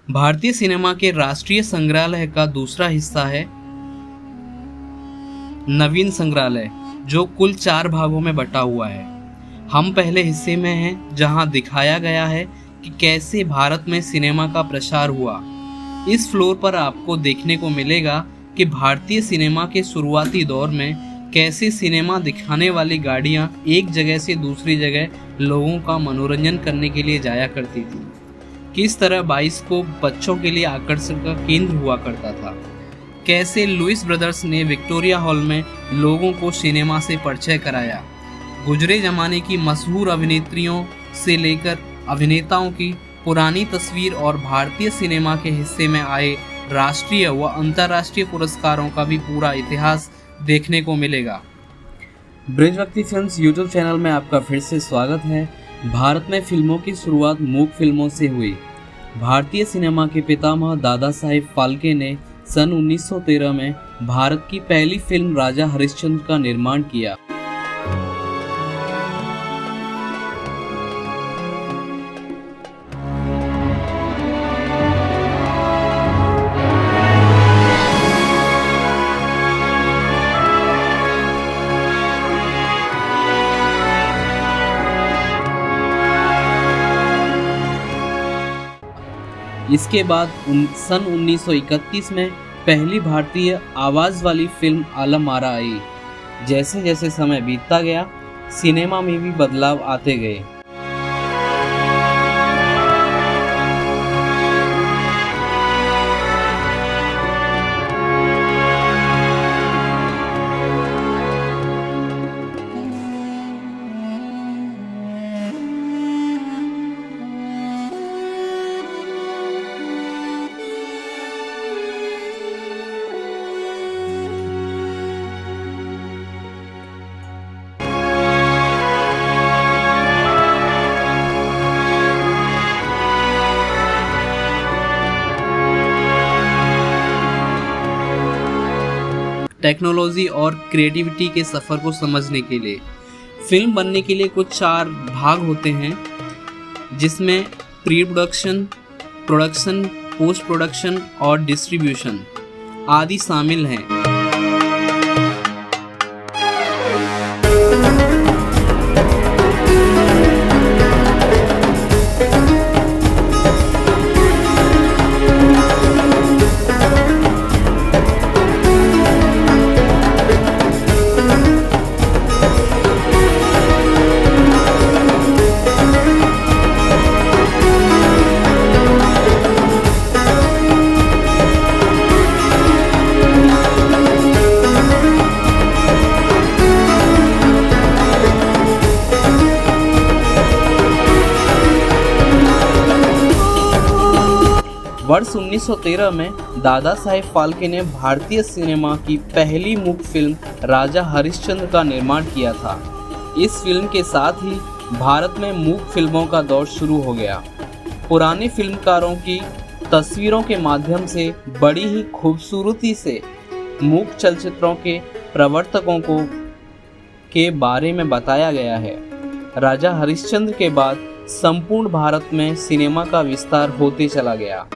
भारतीय सिनेमा के राष्ट्रीय संग्रहालय का दूसरा हिस्सा है नवीन संग्रहालय, जो कुल 4 भागों में बटा हुआ है। हम पहले हिस्से में हैं, जहां दिखाया गया है कि कैसे भारत में सिनेमा का प्रसार हुआ। इस फ्लोर पर आपको देखने को मिलेगा कि भारतीय सिनेमा के शुरुआती दौर में कैसे सिनेमा दिखाने वाली गाड़ियां एक जगह से दूसरी जगह लोगों का मनोरंजन करने के लिए जाया करती थी। किस तरह बाइस्कोप बच्चों के लिए आकर्षण का केंद्र हुआ करता था। कैसे लुइस ब्रदर्स ने विक्टोरिया हॉल में लोगों को सिनेमा से परिचय कराया। गुजरे जमाने की मशहूर अभिनेत्रियों से लेकर अभिनेताओं की पुरानी तस्वीर और भारतीय सिनेमा के हिस्से में आए राष्ट्रीय व अंतर्राष्ट्रीय पुरस्कारों का भी पूरा इतिहास देखने को मिलेगा। ब्रिजभक्ति फिल्म्स यूट्यूब चैनल में आपका फिर से स्वागत है। भारत में फिल्मों की शुरुआत मूक फिल्मों से हुई। भारतीय सिनेमा के पितामह दादा साहेब फाल्के ने सन 1913 में भारत की पहली फिल्म राजा हरिश्चंद्र का निर्माण किया। इसके बाद सन 1931 में पहली भारतीय आवाज़ वाली फिल्म आलम आरा आई। जैसे जैसे समय बीतता गया, सिनेमा में भी बदलाव आते गए। टेक्नोलॉजी और क्रिएटिविटी के सफ़र को समझने के लिए फिल्म बनने के लिए कुछ 4 भाग होते हैं, जिसमें pre production, production, post production और डिस्ट्रीब्यूशन आदि शामिल हैं। वर्ष 1913 में दादा साहेब फाल्के ने भारतीय सिनेमा की पहली मूक फिल्म राजा हरिश्चंद्र का निर्माण किया था। इस फिल्म के साथ ही भारत में मूक फिल्मों का दौर शुरू हो गया। पुराने फिल्मकारों की तस्वीरों के माध्यम से बड़ी ही खूबसूरती से मूक चलचित्रों के प्रवर्तकों के बारे में बताया गया है। राजा हरिश्चंद्र के बाद संपूर्ण भारत में सिनेमा का विस्तार होते चला गया।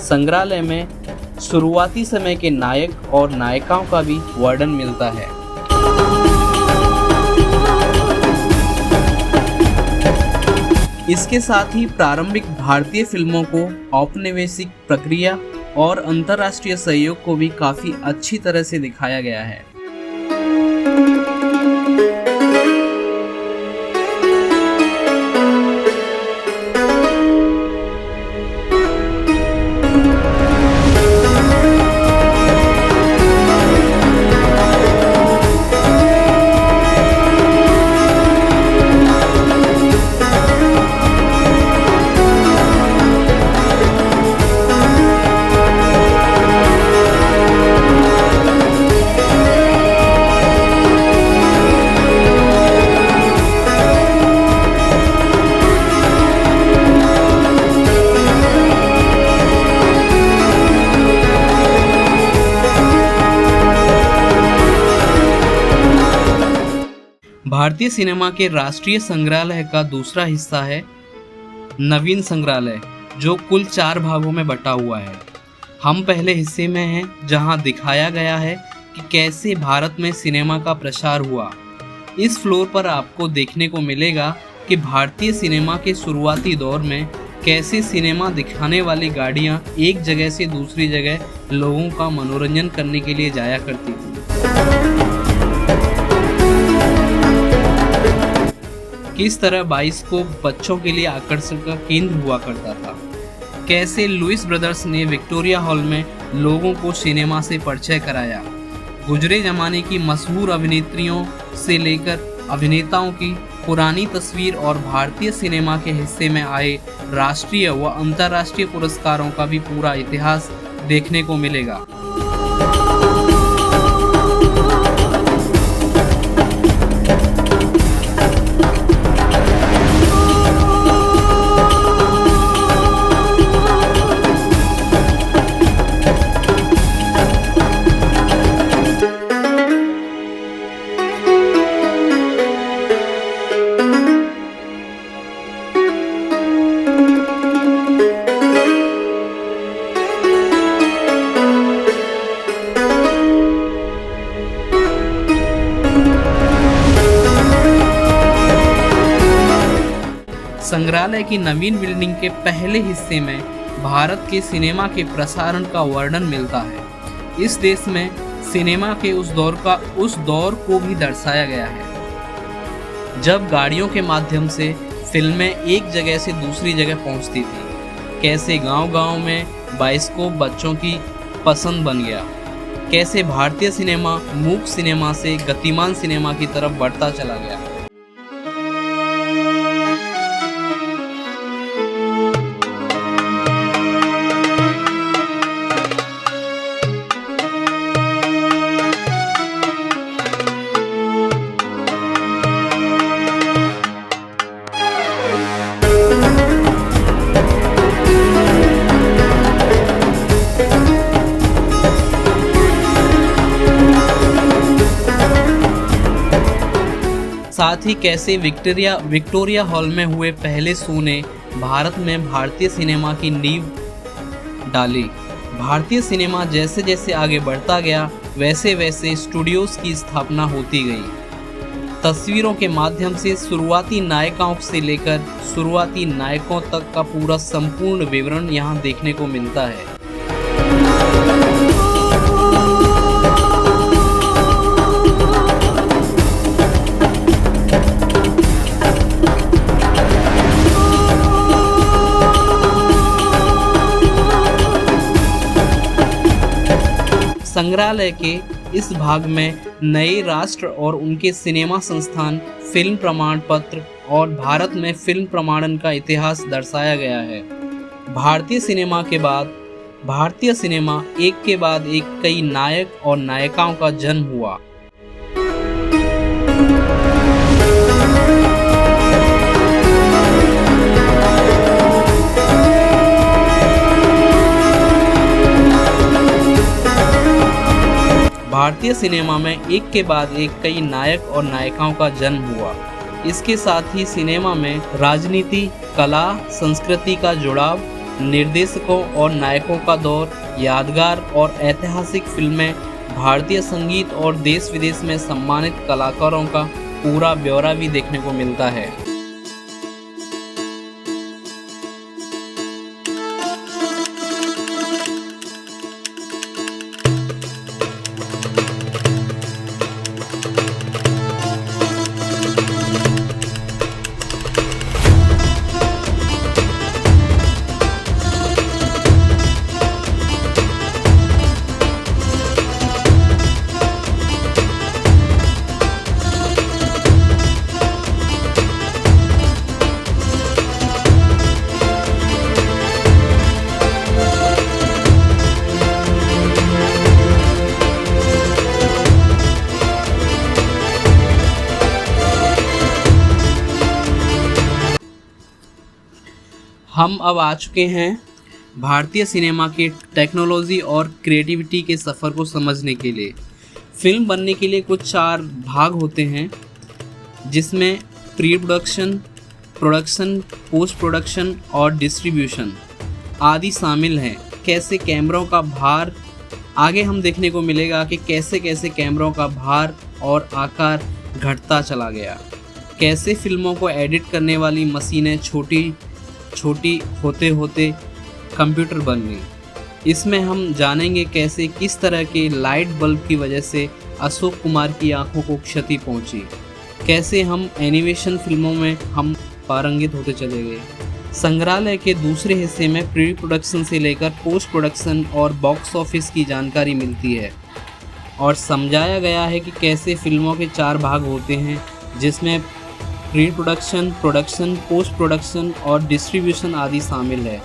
संग्रहालय में शुरुआती समय के नायक और नायिकाओं का भी वर्णन मिलता है। इसके साथ ही प्रारंभिक भारतीय फिल्मों को औपनिवेशिक प्रक्रिया और अंतर्राष्ट्रीय सहयोग को भी काफी अच्छी तरह से दिखाया गया है। भारतीय सिनेमा के राष्ट्रीय संग्रहालय का दूसरा हिस्सा है नवीन संग्रहालय, जो कुल 4 भागों में बटा हुआ है। हम पहले हिस्से में हैं, जहां दिखाया गया है कि कैसे भारत में सिनेमा का प्रसार हुआ। इस फ्लोर पर आपको देखने को मिलेगा कि भारतीय सिनेमा के शुरुआती दौर में कैसे सिनेमा दिखाने वाली गाड़ियां एक जगह से दूसरी जगह लोगों का मनोरंजन करने के लिए जाया करती थी। किस तरह बाइस्कोप बच्चों के लिए आकर्षण का केंद्र हुआ करता था। कैसे लुइस ब्रदर्स ने विक्टोरिया हॉल में लोगों को सिनेमा से परिचय कराया। गुजरे जमाने की मशहूर अभिनेत्रियों से लेकर अभिनेताओं की पुरानी तस्वीर और भारतीय सिनेमा के हिस्से में आए राष्ट्रीय व अंतर्राष्ट्रीय पुरस्कारों का भी पूरा इतिहास देखने को मिलेगा। संग्रहालय की नवीन बिल्डिंग के पहले हिस्से में भारत के सिनेमा के प्रसारण का वर्णन मिलता है। इस देश में सिनेमा के उस दौर को भी दर्शाया गया है जब गाड़ियों के माध्यम से फिल्में एक जगह से दूसरी जगह पहुंचती थी। कैसे गांव-गांव में बाइस्कोप बच्चों की पसंद बन गया। कैसे भारतीय सिनेमा मूक सिनेमा से गतिमान सिनेमा की तरफ बढ़ता चला गया। साथ ही कैसे विक्टोरिया हॉल में हुए पहले शो ने भारत में भारतीय सिनेमा की नींव डाली। भारतीय सिनेमा जैसे जैसे आगे बढ़ता गया वैसे वैसे स्टूडियोज की स्थापना होती गई। तस्वीरों के माध्यम से शुरुआती नायिकाओं से लेकर शुरुआती नायकों तक का पूरा संपूर्ण विवरण यहाँ देखने को मिलता है। संग्रहालय के इस भाग में नए राष्ट्र और उनके सिनेमा संस्थान, फिल्म प्रमाण पत्र और भारत में फिल्म प्रमाणन का इतिहास दर्शाया गया है। भारतीय सिनेमा के बाद भारतीय सिनेमा एक के बाद एक कई नायक और नायिकाओं का जन्म हुआ। भारतीय सिनेमा में एक के बाद एक कई नायक और नायिकाओं का जन्म हुआ। इसके साथ ही सिनेमा में राजनीति, कला, संस्कृति का जुड़ाव, निर्देशकों और नायकों का दौर, यादगार और ऐतिहासिक फिल्में, भारतीय संगीत और देश विदेश में सम्मानित कलाकारों का पूरा ब्यौरा भी देखने को मिलता है। हम अब आ चुके हैं भारतीय सिनेमा के टेक्नोलॉजी और क्रिएटिविटी के सफ़र को समझने के लिए। फिल्म बनने के लिए कुछ 4 भाग होते हैं। जिसमें pre production, production, post production और डिस्ट्रीब्यूशन आदि शामिल हैं। कैसे कैमरों का भार, आगे हम देखने को मिलेगा कि कैसे कैसे कैमरों का भार और आकार घटता चला गया। कैसे फिल्मों को एडिट करने वाली मशीनें छोटी छोटी होते होते कंप्यूटर बन गई। इसमें हम जानेंगे कैसे किस तरह के लाइट बल्ब की वजह से अशोक कुमार की आंखों को क्षति पहुंची। कैसे हम एनिमेशन फिल्मों में हम पारंगित होते चले गए। संग्रहालय के दूसरे हिस्से में प्री प्रोडक्शन से लेकर पोस्ट प्रोडक्शन और बॉक्स ऑफिस की जानकारी मिलती है और समझाया गया है कि कैसे फिल्मों के 4 भाग होते हैं, जिसमें pre production, production, post production और डिस्ट्रीब्यूशन आदि शामिल है।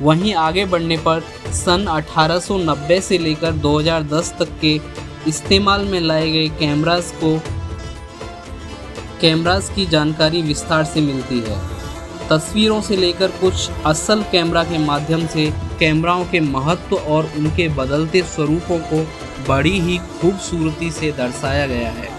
वहीं आगे बढ़ने पर सन 1890 से लेकर 2010 तक के इस्तेमाल में लाए गए कैमरास की जानकारी विस्तार से मिलती है। तस्वीरों से लेकर कुछ असल कैमरा के माध्यम से कैमराओं के महत्व और उनके बदलते स्वरूपों को बड़ी ही खूबसूरती से दर्शाया गया है।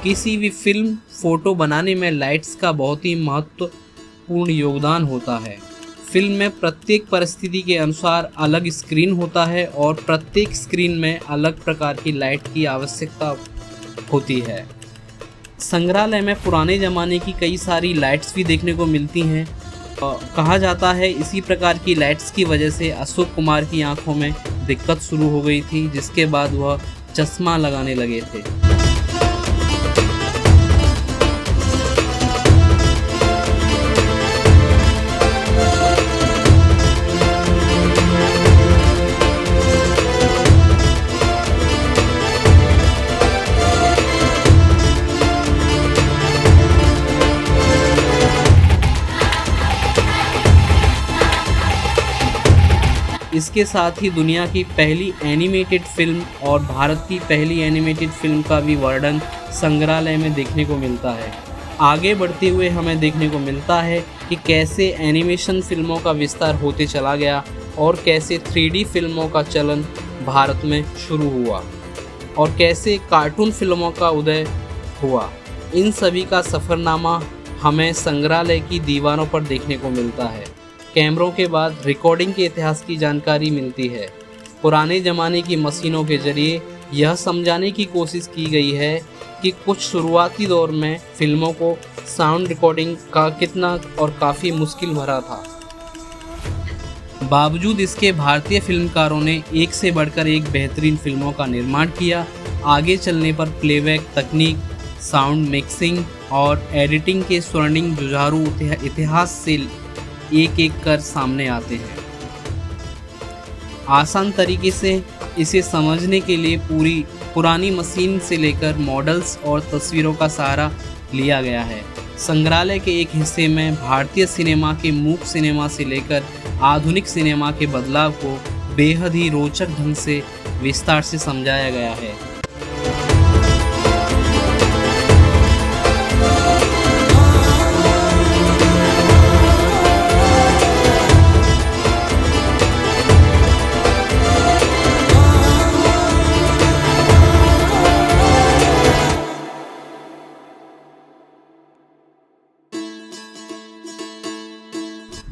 किसी भी फिल्म फोटो बनाने में लाइट्स का बहुत ही महत्वपूर्ण योगदान होता है। फिल्म में प्रत्येक परिस्थिति के अनुसार अलग स्क्रीन होता है और प्रत्येक स्क्रीन में अलग प्रकार की लाइट की आवश्यकता होती है। संग्रहालय में पुराने ज़माने की कई सारी लाइट्स भी देखने को मिलती हैं। कहा जाता है इसी प्रकार की लाइट्स की वजह से अशोक कुमार की आंखों में दिक्कत शुरू हो गई थी, जिसके बाद वह चश्मा लगाने लगे थे। इसके साथ ही दुनिया की पहली एनिमेटेड फिल्म और भारत की पहली एनिमेटेड फिल्म का भी वर्णन संग्रहालय में देखने को मिलता है। आगे बढ़ते हुए हमें देखने को मिलता है कि कैसे एनिमेशन फिल्मों का विस्तार होते चला गया और कैसे 3D फिल्मों का चलन भारत में शुरू हुआ और कैसे कार्टून फिल्मों का उदय हुआ। इन सभी का सफ़रनामा हमें संग्रहालय की दीवारों पर देखने को मिलता है। कैमरों के बाद रिकॉर्डिंग के इतिहास की जानकारी मिलती है। पुराने ज़माने की मशीनों के जरिए यह समझाने की कोशिश की गई है कि कुछ शुरुआती दौर में फिल्मों को साउंड रिकॉर्डिंग का कितना और काफ़ी मुश्किल भरा था। बावजूद इसके भारतीय फिल्मकारों ने एक से बढ़कर एक बेहतरीन फिल्मों का निर्माण किया। आगे चलने पर प्लेबैक तकनीक, साउंड मिक्सिंग और एडिटिंग के स्वर्णिम जुझारू इतिहास से एक एक कर सामने आते हैं। आसान तरीके से इसे समझने के लिए पुरानी मशीन से लेकर मॉडल्स और तस्वीरों का सहारा लिया गया है। संग्रहालय के एक हिस्से में भारतीय सिनेमा के मूक सिनेमा से लेकर आधुनिक सिनेमा के बदलाव को बेहद ही रोचक ढंग से विस्तार से समझाया गया है।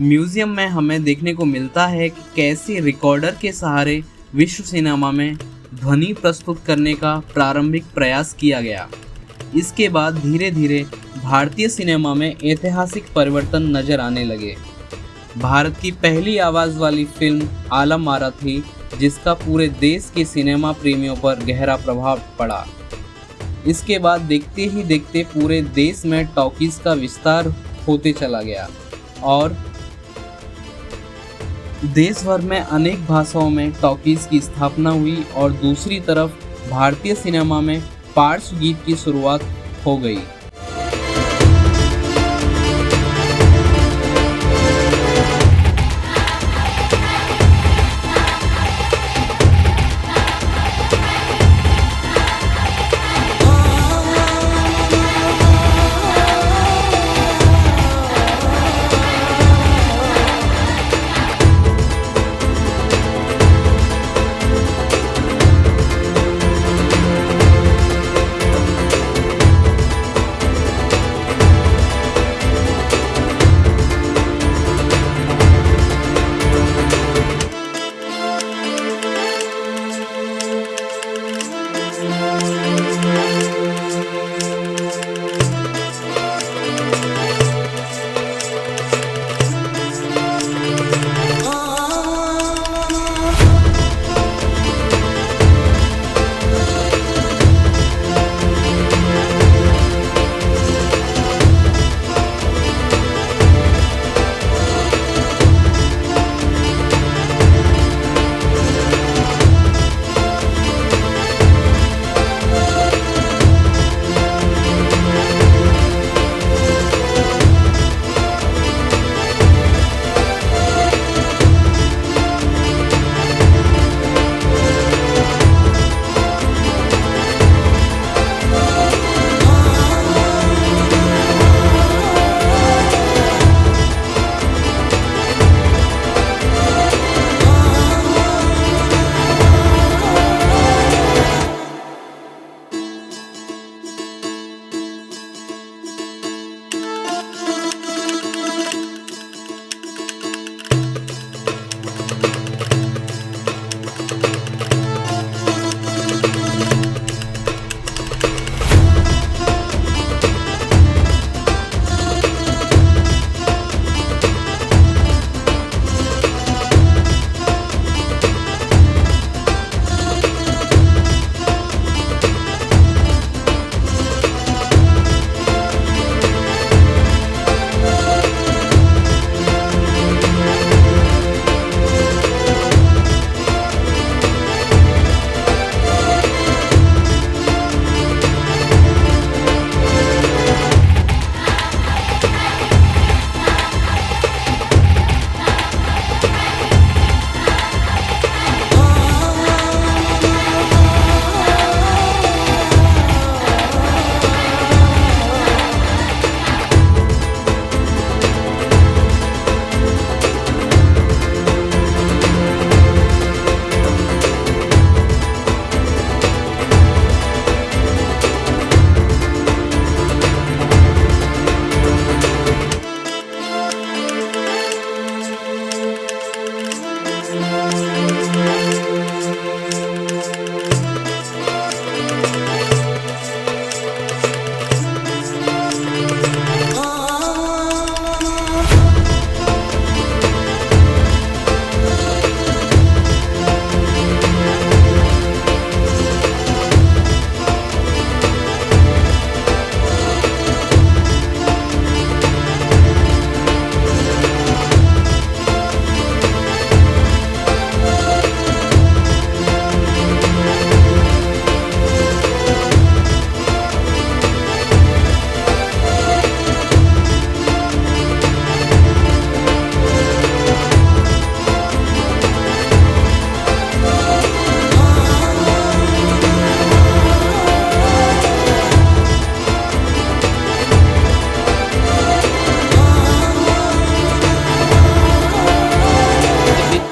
म्यूजियम में हमें देखने को मिलता है कि कैसे रिकॉर्डर के सहारे विश्व सिनेमा में ध्वनि प्रस्तुत करने का प्रारंभिक प्रयास किया गया। इसके बाद धीरे धीरे भारतीय सिनेमा में ऐतिहासिक परिवर्तन नजर आने लगे। भारत की पहली आवाज़ वाली फिल्म आलम आरा थी, जिसका पूरे देश के सिनेमा प्रेमियों पर गहरा प्रभाव पड़ा। इसके बाद देखते ही देखते पूरे देश में टॉकीज का विस्तार होते चला गया और देश भर में अनेक भाषाओं में टॉकीज की स्थापना हुई और दूसरी तरफ भारतीय सिनेमा में पार्श्व गीत की शुरुआत हो गई।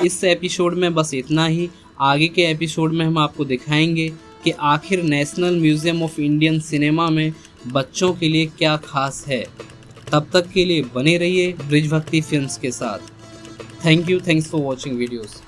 इस एपिसोड में बस इतना ही। आगे के एपिसोड में हम आपको दिखाएंगे कि आखिर national museum of Indian cinema में बच्चों के लिए क्या खास है। तब तक के लिए बने रहिए ब्रिजभक्ति फिल्म्स के साथ। Thanks for watching videos.